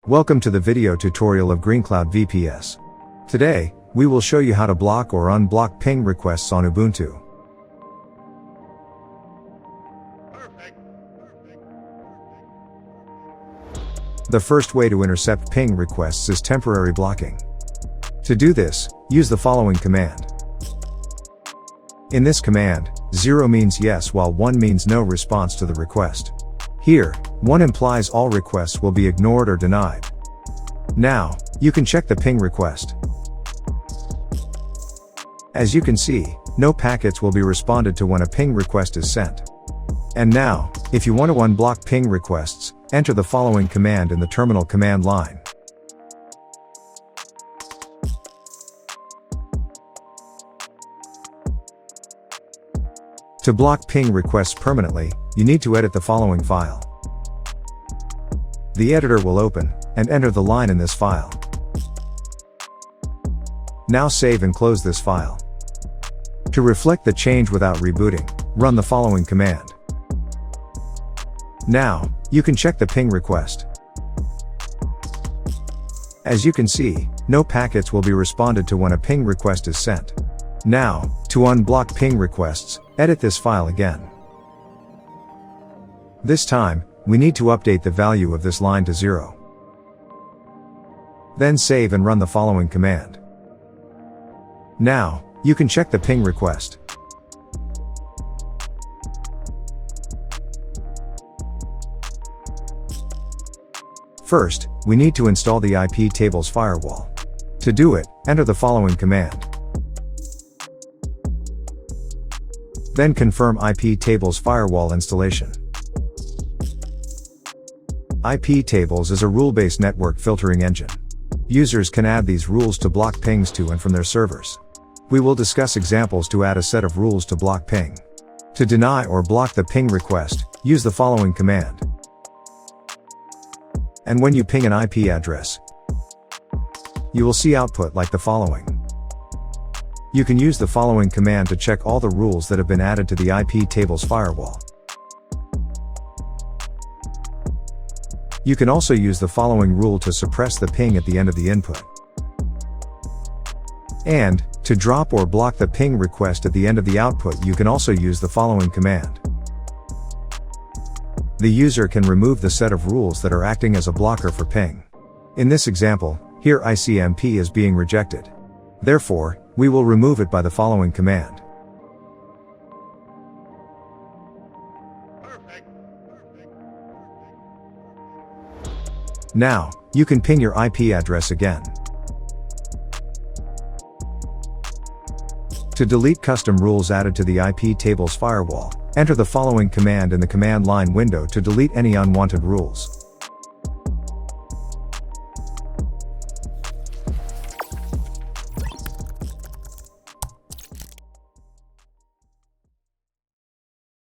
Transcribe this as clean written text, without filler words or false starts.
Welcome to the video tutorial of GreenCloud VPS. Today, we will show you how to block or unblock ping requests on Ubuntu. The first way to intercept ping requests is temporary blocking. To do this, use the following command. In this command, 0 means yes while 1 means no response to the request. Here, 1 implies all requests will be ignored or denied. Now, you can check the ping request. As you can see, no packets will be responded to when a ping request is sent. And now, if you want to unblock ping requests, enter the following command in the terminal command line. To block ping requests permanently, you need to edit the following file. The editor will open, and enter the line in this file. Now save and close this file. To reflect the change without rebooting, run the following command. Now, you can check the ping request. As you can see, no packets will be responded to when a ping request is sent. Now, to unblock ping requests, edit this file again. This time, we need to update the value of this line to 0. Then save and run the following command. Now, you can check the ping request. First, we need to install the IP tables firewall. To do it, enter the following command. Then confirm IP tables firewall installation. IP tables is a rule-based network filtering engine. Users can add these rules to block pings to and from their servers. We will discuss examples to add a set of rules to block ping. To deny or block the ping request, use the following command. And when you ping an IP address, you will see output like the following. You can use the following command to check all the rules that have been added to the IP tables firewall. You can also use the following rule to suppress the ping at the end of the input. And, to drop or block the ping request at the end of the output, you can also use the following command. The user can remove the set of rules that are acting as a blocker for ping. In this example, here ICMP is being rejected. Therefore, we will remove it by the following command. Now, you can ping your IP address again. To delete custom rules added to the IP tables firewall, enter the following command in the command line window to delete any unwanted rules.